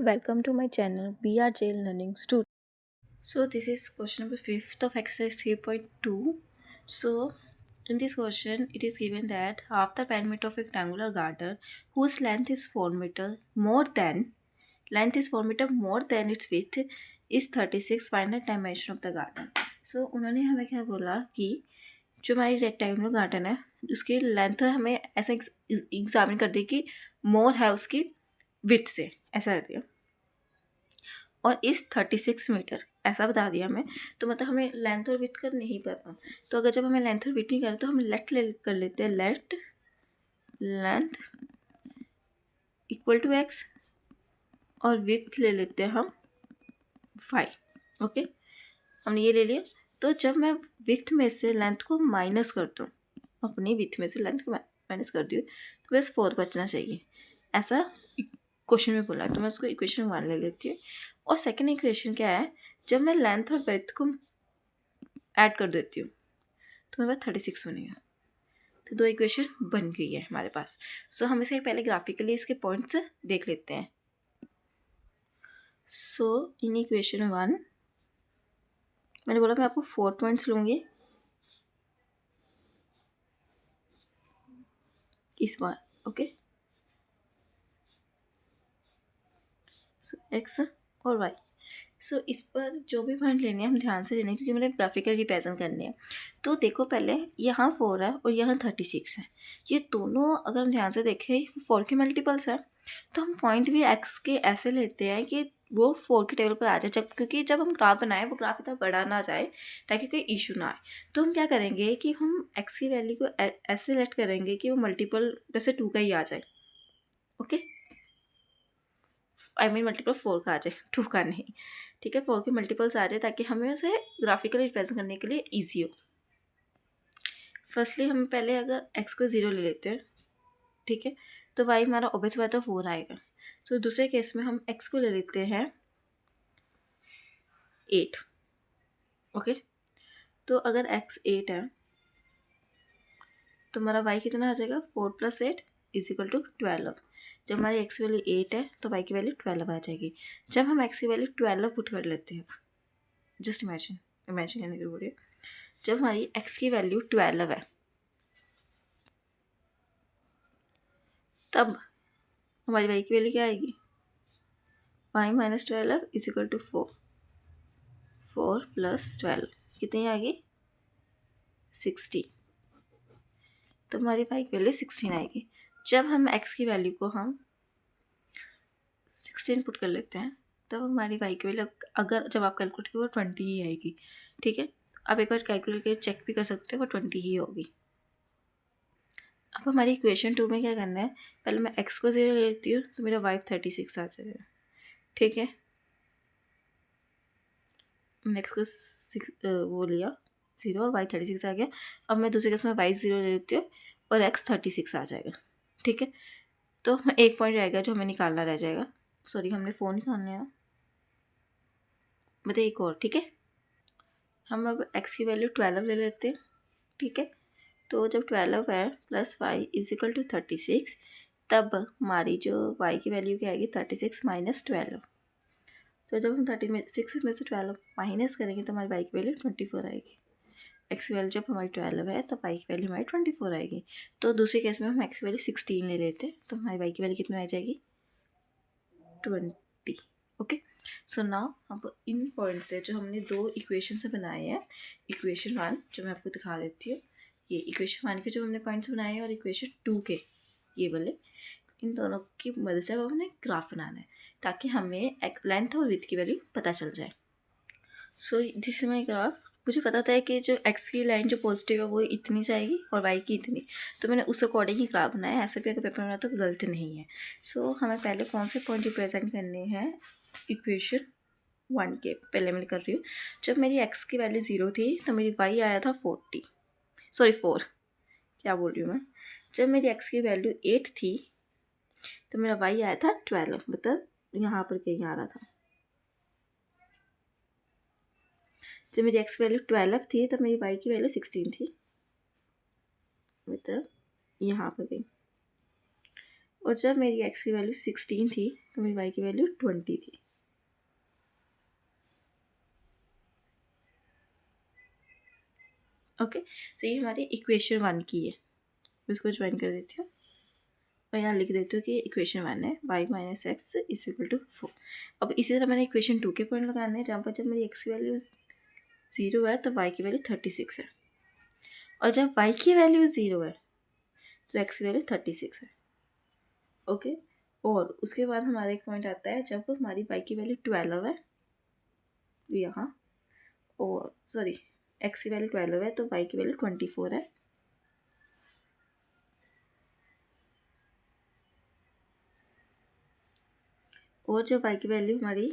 welcome to my channel BRJ Learning Studio. So this is question number 5th of exercise 3.2. So in this question it is given that half the perimeter of a rectangular garden whose length is 4 meter more than its width is 36, find the dimension of the garden. So उन्होंने हमें क्या बोला कि जो हमारी rectangular garden है उसकी length हमें ऐसा एग्जामिन कर दी कि मोर है उसकी विथ से, ऐसा कर दिया, और इस 36 मीटर ऐसा बता दिया हमें। तो मतलब हमें लेंथ और विथ का नहीं पता, तो अगर जब हमें लेंथ और विथ नहीं करें तो हम कर लेते हैं let length equal to x और विथ ले लेते हैं हम 5। ओके, हमने ये ले लिया। तो जब मैं विथ में से लेंथ को माइनस कर दूँ, अपनी विथ में से लेंथ को माइनस कर दूँ, तो बस 4 बचना चाहिए, ऐसा क्वेश्चन में बोला है। तो मैं उसको इक्वेशन 1 ले लेती हूँ। और सेकंड इक्वेशन क्या है, जब मैं लेंथ और विथ को ऐड कर देती हूँ तो मेरे पास 36 बनेगा। तो 2 इक्वेशन बन गई है हमारे पास। सो हम इसे पहले ग्राफिकली इसके पॉइंट्स देख लेते हैं। सो इन इक्वेशन 1 मैंने बोला मैं आपको 4 पॉइंट्स लूँगी इस बार। ओके, सो एक्स और वाई। सो इस पर जो भी पॉइंट लेने हैं हम ध्यान से लेने हैं, क्योंकि मैंने ग्राफिकल रिप्रेजेंट करने हैं। तो देखो, पहले यहाँ 4 है और यहाँ 36 है। ये दोनों अगर हम ध्यान से देखें 4 के मल्टीपल्स हैं। तो हम पॉइंट भी एक्स के ऐसे लेते हैं कि वो 4 के टेबल पर आ जाए, क्योंकि जब हम ग्राफ बनाएं वो ग्राफ इतना बड़ा ना जाए ताकि कोई इशू ना आए। तो हम क्या करेंगे कि हम एक्स की वैल्यू को ऐसे सेलेक्ट करेंगे कि वो मल्टीपल जैसे 2 का ही आ जाए। ओके, आई मीन मल्टीपल 4 का आ जाए, 2 का नहीं। ठीक है, 4 के मल्टीपल्स आ जाए ताकि हमें उसे ग्राफिकली रिप्रेजेंट करने के लिए ईजी हो। फर्स्टली हम पहले अगर x को 0 ले लेते हैं, ठीक है, तो y हमारा ऑब्वियस बात है 4 आएगा। तो दूसरे केस में हम x को ले लेते हैं 8। ओके, तो अगर x 8 है तो हमारा y कितना आ जाएगा, 4 + 8 = 12। जब हमारी x की वैल्यू 8 है तो y की वैल्यू 12 आ जाएगी। जब हम x की वैल्यू 12 पुट कर लेते हैं, जस्ट इमेजिन करने की बोलिए, जब हमारी x की वैल्यू 12 है तब हमारी y की वैल्यू क्या आएगी, y - 12 = 4। 4 + 12 कितनी आ गई, 16। तो हमारी y की वैल्यू 16 आएगी। जब हम x की वैल्यू को हम 16 पुट कर लेते हैं तब हमारी y की वैल्यू, अगर जब आप कैलकुलेट करोगे वो 20 ही आएगी। ठीक है, आप एक बार कैलकुलेट करके चेक भी कर सकते हो, वो 20 ही होगी। अब हमारी इक्वेशन 2 में क्या करना है, पहले मैं x को 0 ले लेती हूँ तो मेरा y 36 आ जाएगा। ठीक है, मैंने x को वो लिया 0 और y 36 आ गया। अब मैं दूसरे केस में y 0 ले लेती हूँ और x 36 आ जाएगा। ठीक है, तो एक पॉइंट रहेगा जो हमें निकालना रह जाएगा। सॉरी, हमने फ़ोन निकालना है, मतलब एक और। ठीक है, हम अब x की वैल्यू 12 ले लेते हैं। ठीक है, तो जब 12 है + y = 36, तब हमारी जो y की वैल्यू क्या आएगी, 36 - 12। तो जब हम 36 में से 12 माइनस करेंगे तो हमारी y की वैल्यू 24 आएगी। x की वैल्यू जब हमारी 12 है तो y की वैल्यू हमारी 24 आएगी। तो दूसरे केस में हम x की वैल्यू 16 ले लेते हैं तो हमारी y की वैल्यू कितनी आ जाएगी, 20। ओके, सो नाउ अब इन पॉइंट से जो हमने 2 इक्वेशन से बनाए हैं, इक्वेशन 1 जो मैं आपको दिखा देती हूँ, ये इक्वेशन 1 के जो हमने पॉइंट्स बनाए हैं और इक्वेशन 2 के ये वाले, इन दोनों की मदद से अब हमें ग्राफ बनाना है ताकि हमें लेंथ और विड्थ की वैल्यू पता चल जाए। सो दिस माई ग्राफ, मुझे पता था कि जो x की लाइन जो पॉजिटिव है वो इतनी जाएगी और y की इतनी, तो मैंने उस अकॉर्डिंग ही ग्राफ बनाया। ऐसे भी अगर पेपर बना तो गलत नहीं है। सो हमें पहले कौन से पॉइंट रिप्रेजेंट करने हैं, इक्वेशन 1 के पहले मैं कर रही हूँ। जब मेरी x की वैल्यू 0 थी तो मेरी y आया था 4, क्या बोल रही हूँ मैं। जब मेरी x की वैल्यू 8 थी तो मेरा y आया था 12, मतलब यहाँ पर कहीं आ रहा था। जब मेरी x वैल्यू 12 थी तब मेरी y की वैल्यू 16 थी, मतलब यहाँ पर गई। और जब मेरी एक्स की वैल्यू 16 थी तो मेरी वाई की वैल्यू 20 थी। ओके, तो ये हमारी इक्वेशन 1 की है। इसको ज्वाइन कर देती हूँ और यहाँ लिख देती हूँ कि इक्वेशन 1 है y minus x is equal to 4। अब इसी तरह मैंने इक्वेशन 2 के पॉइंट लगाने हैं, जहाँ पर जब मेरी x की वैल्यू 0 है तो y की वैल्यू 36 है, और जब y की वैल्यू 0 है तो x की वैल्यू 36 है। ओके, और उसके बाद हमारा एक पॉइंट आता है जब हमारी y की वैल्यू 12 है यहाँ, और सॉरी x की वैल्यू 12 है तो y की वैल्यू 24 है, और जब y की वैल्यू हमारी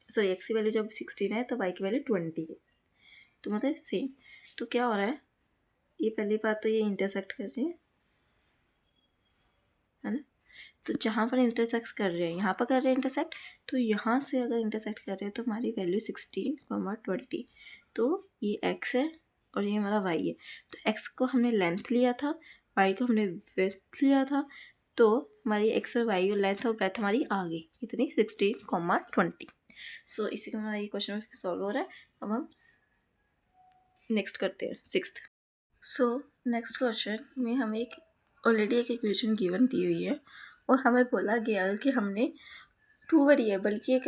सॉरी x की वैल्यू जब 16 है तो y की वैल्यू 20 है। तो मतलब सेम। तो क्या हो रहा है, ये पहली बात तो ये इंटरसेक्ट कर रहे हैं, है ना। तो जहाँ पर इंटरसेक्ट कर रहे हैं, यहाँ पर कर रहे हैं इंटरसेक्ट, तो यहाँ से अगर इंटरसेक्ट कर रहे हैं तो हमारी वैल्यू 16, 20। तो ये x है और ये हमारा y है। तो x को हमने लेंथ लिया था, y को हमने विड्थ लिया था, तो हमारी x और y और लेंथ और ब्रेथ हमारी आ गई कितनी 16, 20। सो इसी का हमारा ये क्वेश्चन सॉल्व हो रहा है। अब हम नेक्स्ट करते हैं 6th। सो नेक्स्ट क्वेश्चन में हमें एक ऑलरेडी एक इक्वेशन गिवन दी हुई है और हमें बोला गया कि हमने 2 वेरिएबल की एक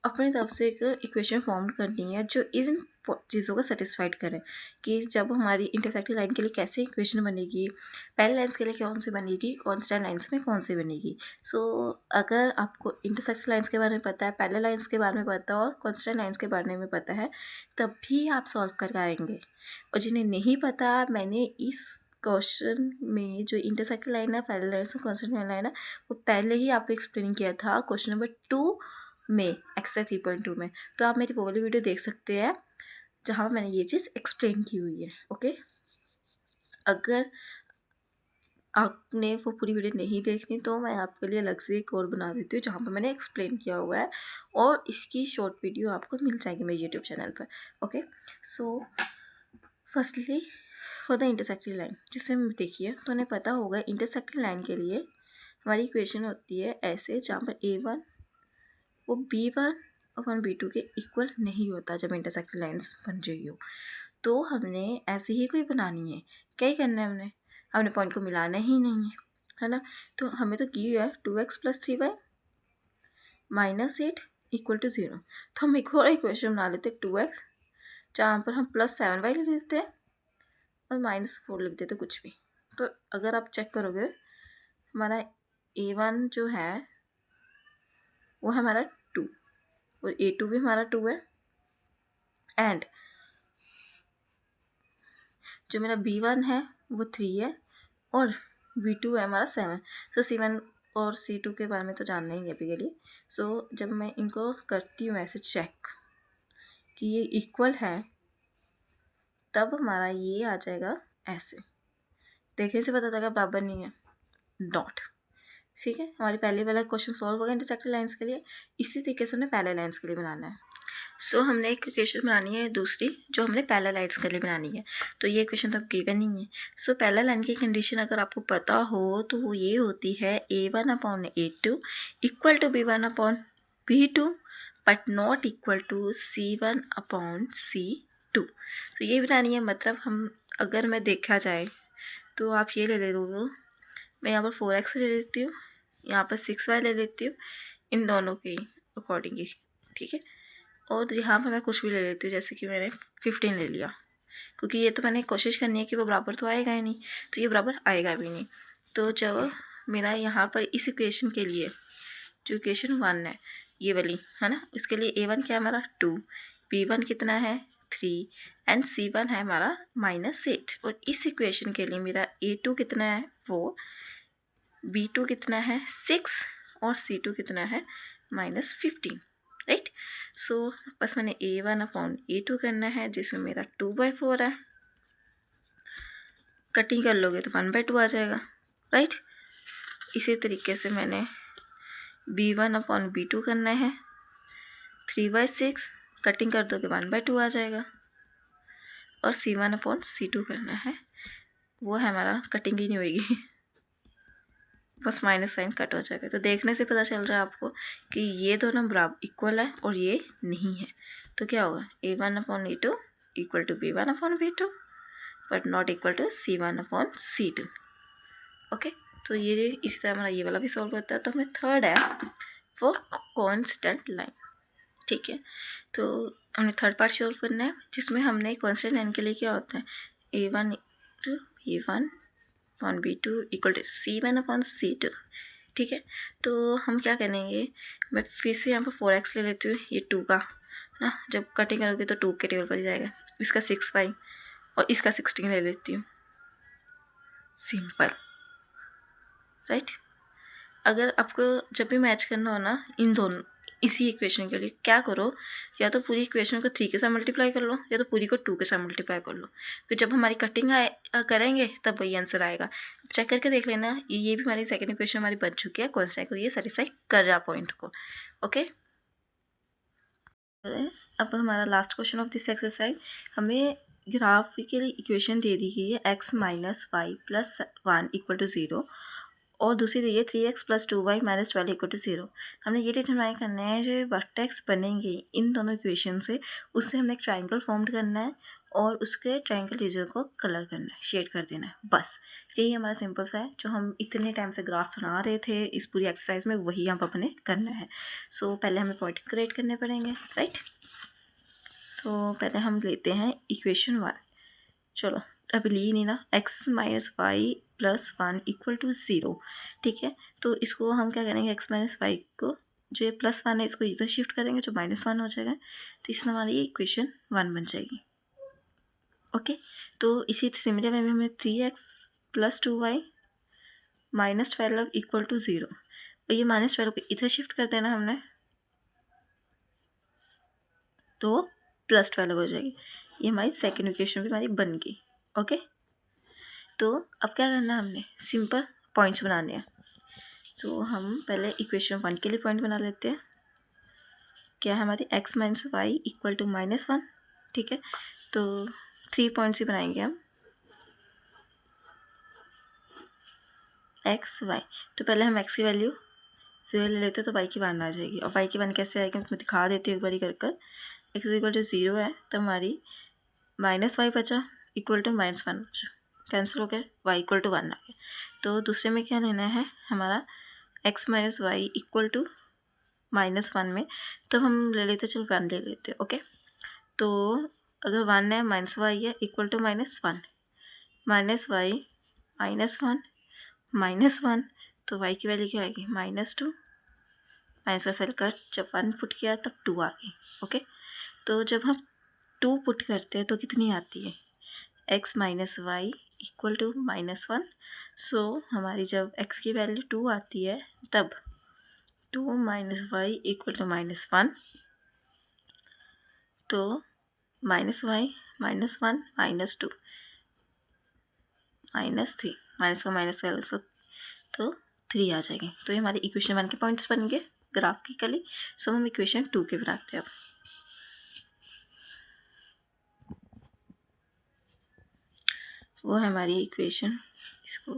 अपनी तरफ से एक इक्वेशन फॉर्म करनी है जो इन चीज़ों को सेटिस्फाइड करे, कि जब हमारी इंटरसेक्टिंग लाइन के लिए कैसे इक्वेशन बनेगी, पैरेलल लाइन्स के लिए कौन सी बनेगी, कांस्टेंट लाइन्स में कौन सी बनेगी। सो अगर आपको इंटरसेक्टिंग लाइन्स के बारे में पता है, पैरेलल लाइन्स के बारे में पता है और कांस्टेंट लाइन्स के बारे में पता है, तब भी आप सॉल्व कर आएंगे। और जिन्हें नहीं पता, मैंने इस क्वेश्चन में जो इंटरसेक्टिंग लाइन है, पैरेलल लाइन्स और कांस्टेंट लाइन है, वो पहले ही आपको एक्सप्लेन किया था क्वेश्चन नंबर 2 में, एक्सरसाइज 3.2 में। तो आप मेरी वो वाली वीडियो देख सकते हैं जहाँ मैंने ये चीज़ एक्सप्लेन की हुई है। ओके, अगर आपने वो पूरी वीडियो नहीं देखनी तो मैं आपके लिए अलग से एक और बना देती हूँ जहाँ पर मैंने एक्सप्लेन किया हुआ है, और इसकी शॉर्ट वीडियो आपको मिल जाएगी मेरे यूट्यूब चैनल पर। Okay, so firstly for the intersecting line, जिससे देखिए तो उन्हें पता होगा इंटरसेक्टिंग लाइन के लिए हमारी इक्वेशन होती है ऐसे, जहाँ पर A1 वो B1 और B2 के इक्वल नहीं होता जब इंटरसेक्टिंग लाइन्स बन रही हो। तो हमने ऐसे ही कोई बनानी है, क्या ही करना है, हमने पॉइंट को मिलाना ही नहीं है ना। तो हमें तो की है 2x + 3y - 8 = 0। तो हम एक और इक्वेशन बना लेते हैं 2x, जहाँ पर हम +7y लिख देते हैं और -4 लिख देते, कुछ भी। तो अगर आप चेक करोगे, हमारा A1 जो है वो है हमारा 2 और A2 भी हमारा 2 है, एंड जो मेरा B1 है वो 3 है और B2 है हमारा 7। सो C1 और C2 के बारे में तो जानना ही है अभी के लिए। सो जब मैं इनको करती हूँ ऐसे चेक कि ये इक्वल है, तब हमारा ये आ जाएगा ऐसे, देखने से पता चलेगा बराबर नहीं है, डॉट। ठीक है, हमारी पहले वाला क्वेश्चन सॉल्व हो गया इंटरसेक्टिंग लाइन्स के लिए। इसी तरीके से हमने पैरेलल लाइन्स के लिए बनाना है। सो हमने एक इक्वेशन बनानी है दूसरी, जो हमने पैरेलल लाइन्स के लिए बनानी है। तो ये इक्वेशन तो गिवन नहीं है। सो पैरेलल लाइन की कंडीशन अगर आपको पता हो तो वो ये होती है A1/A2 = B1/B2 but not equal to C1/C2। तो ये बनानी है, मतलब हम अगर मैं देखा जाए तो आप ये ले लो, मैं यहाँ पर 4x ले लेती हूँ, यहाँ पर 6y ले लेती हूँ, इन दोनों के अकॉर्डिंग ही, ठीक है। और यहाँ पर मैं कुछ भी ले लेती हूँ, जैसे कि मैंने 15 ले लिया, क्योंकि ये तो मैंने कोशिश करनी है कि वो बराबर तो आएगा ही नहीं, तो ये बराबर आएगा भी नहीं। तो जब मेरा यहाँ पर इस इक्वेशन के लिए जो इक्वेशन 1 है ये वाली, है ना, इसके लिए A1 क्या है हमारा 2, B1 कितना है 3 एंड C1 है हमारा -8। और इस इक्वेशन के लिए मेरा A2 कितना है 4, B2 कितना है 6 और C2 कितना है -15, राइट। सो बस मैंने A1/A2 करना है, जिसमें मेरा 2/4 है, कटिंग कर लोगे तो 1/2 आ जाएगा, राइट। इसी तरीके से मैंने B1/B2 करना है, 3/6, कटिंग कर दोगे 1/2 आ जाएगा। और C1/C2 करना है, वो है हमारा, कटिंग ही नहीं होगी बस माइनस साइन कट हो जाएगा। तो देखने से पता चल रहा है आपको कि ये दोनों बराबर इक्वल है और ये नहीं है। तो क्या होगा, A1/E2 equal to B1/B2 but not equal to C1/C2। Okay, तो ये इसी तरह हमारा ये वाला भी सॉल्व होता है। तो हमें थर्ड है फॉर कॉन्स्टेंट लाइन। ठीक है, तो हमने थर्ड पार्ट सॉल्व करना है जिसमें हमने कॉन्स्टेंट लाइन के लिए क्या होता है, A1 to B1/B2 equal to C1/C2। ठीक है, तो हम क्या करेंगे, मैं फिर से यहाँ पर 4x ले लेती हूँ, ये 2 का ना, जब कटिंग करोगे तो 2 के टेबल पर ही जाएगा। इसका 6y और इसका 16 ले लेती हूँ, सिंपल, राइट। अगर आपको जब भी मैच करना हो ना इन दोनों इसी इक्वेशन के लिए क्या करो, या तो पूरी इक्वेशन को 3 के साथ मल्टीप्लाई कर लो या तो पूरी को 2 के साथ मल्टीप्लाई कर लो। तो जब हमारी कटिंग करेंगे तब वही आंसर आएगा। चेक करके देख लेना, ये भी हमारी सेकंड इक्वेशन हमारी बन चुकी है, कॉन्स्टेंट को ये सेटिस्फाई कर रहा पॉइंट को। ओके, अब हमारा last question of this exercise, हमें ग्राफिकली इक्वेशन दे दी गई है x - y + 1 = 0 और दूसरी दी है 3x + 2y - 12 = 0। हमने ये डिटरमाइन करना है जो वर्टेक्स बनेंगे इन दोनों इक्वेशन से, उससे हमें एक ट्रायंगल फॉर्म करना है और उसके ट्रायंगल रीजन को कलर करना है, शेड कर देना है। बस यही हमारा सिंपल सा है जो हम इतने टाइम से ग्राफ बना रहे थे इस पूरी एक्सरसाइज में, वही हम अपने करना है। सो पहले हमें पॉइंट क्रिएट करने पड़ेंगे, राइट। सो पहले हम लेते हैं इक्वेशन 1। चलो अभी ली नहीं ना, x - y + 1 = 0। ठीक है, तो इसको हम क्या करेंगे, x - y को जो ये +1 है इसको इधर शिफ्ट करेंगे जो -1 हो जाएगा। तो इसमें हमारी इक्वेशन 1 बन जाएगी। ओके, तो इसी सिमिलर वे में हमें 3x + 2y - 12 = 0 और ये -12 को इधर शिफ्ट कर देना हमने, तो +12 हो जाएगी। ये हमारी सेकेंड इक्वेशन भी हमारी बन गई। ओके, तो अब क्या करना है, हमने सिंपल पॉइंट्स बनाने हैं। तो हम पहले इक्वेशन 1 के लिए पॉइंट बना लेते हैं। क्या है हमारी x - y = -1। ठीक है, तो 3 पॉइंट्स ही बनाएंगे हम x y। तो पहले हम x की वैल्यू 0 ले लेते हैं तो y की 1 आ जाएगी, और y की 1 कैसे आएगी मैं दिखा देती हूँ एक बारी कर। x = 0 है तो हमारी -y बचा इक्वल टू -1 कैंसिल हो गया, y = 1 आ गया। तो दूसरे में क्या लेना है हमारा x - y = -1 में, तो हम ले लेते, चलो 1 ले लेते। ओके, तो अगर 1 है -y है इक्वल टू -1 -y -1 -1, तो y की वैल्यू क्या आएगी -2, माइनस का सेल कट, जब 1 पुट किया तब 2 आ गई। ओके, तो जब हम 2 पुट करते हैं तो कितनी आती है, x - y = -1। सो हमारी जब x की वैल्यू 2 आती है तब 2 - y = -1, तो -y -1 -2 -3, माइनस का माइनस का तो 3 आ जाएंगे। तो ये हमारे इक्वेशन 1 के पॉइंट्स बन गए ग्राफिकली। सो हम इक्वेशन 2 के बनाते हैं अब। वो है हमारी इक्वेशन, इसको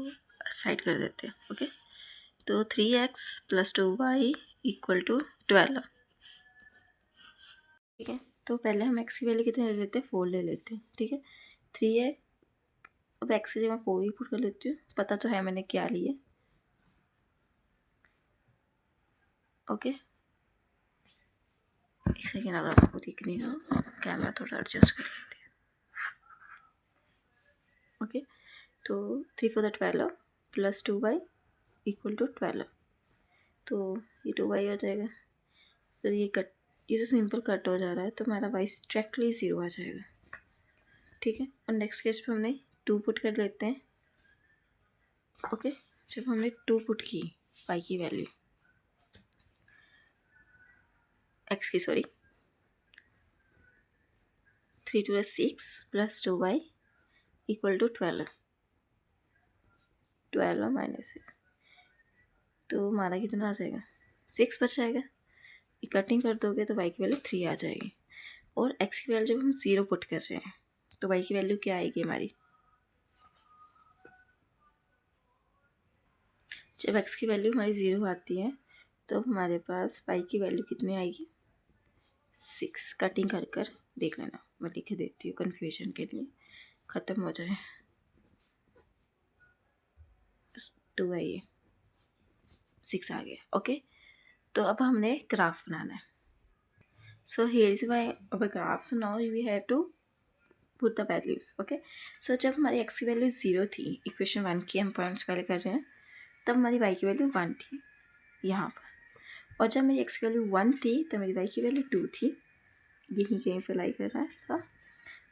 साइड कर देते हैं। ओके, तो 3x + 2y = 12। ठीक है, तो पहले हम x की वैल्यू कितने ले लेते हैं, 4 ले लेते हैं। ठीक है, 3x, अब x की जगह 4 ही पुट कर लेती हूँ, पता तो है मैंने क्या लिया। ओके, एक सेकेंड, अगर आपको दिख नहीं रहा कैमरा थोड़ा एडजस्ट कर लेते हैं। ओके, तो 3 4 12 + 2y = 12, तो ये 2y हो जाएगा। फिर ये कट, ये तो सिंपल कट हो जा रहा है तो हमारा y स्ट्रैक्टली 0 आ जाएगा। ठीक है, और नेक्स्ट केस पे हमने 2 पुट कर लेते हैं। ओके, जब हमने 2 पुट की y की वैल्यू, x की सॉरी, 3 2 6 + 2y = 12, 12 - 6, तो हमारा कितना आ जाएगा, 6 बच जाएगा। कटिंग कर दोगे तो y की वैल्यू 3 आ जाएगी, और x की वैल्यू जब हम 0 पुट कर रहे हैं तो y की वैल्यू क्या आएगी हमारी, जब x की वैल्यू हमारी 0 आती है तो हमारे पास y की वैल्यू कितनी आएगी, 6। कटिंग कर कर देख लेना, मैं लिख देती हूँ कन्फ्यूजन के लिए, ख़त्म हो जाए। 2 है, ये 6 आ गया। ओके, तो अब हमने ग्राफ बनाना है। So here is my our graph. So now we have to put the values. Okay, so जब हमारी x की वैल्यू 0 थी, इक्वेशन 1 की हम पॉइंट्स पहले कर रहे हैं, तब हमारी y की वैल्यू 1 थी यहाँ पर। और जब मेरी x की वैल्यू 1 थी तो मेरी y की वैल्यू 2 थी, यहीं कहीं पर लाई कर रहा था।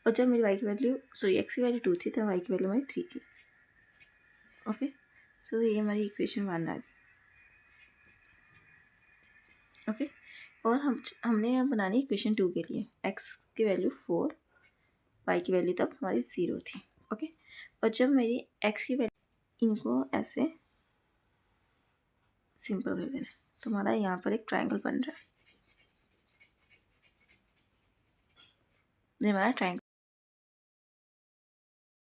और जब मेरी y की वैल्यू x की वैल्यू 2 थी तो y की वैल्यू हमारी 3 थी। ओके, सो ये हमारी इक्वेशन 1 आ गई। ओके, और हमने अब बनानी इक्वेशन 2 के लिए। x की वैल्यू 4, y की वैल्यू तब हमारी 0 थी। ओके, और जब मेरी x की वैल्यू, इनको ऐसे सिंपल कर देना, तो हमारा यहाँ पर एक ट्रायंगल बन रहा है। ये हमारा ट्रायंगल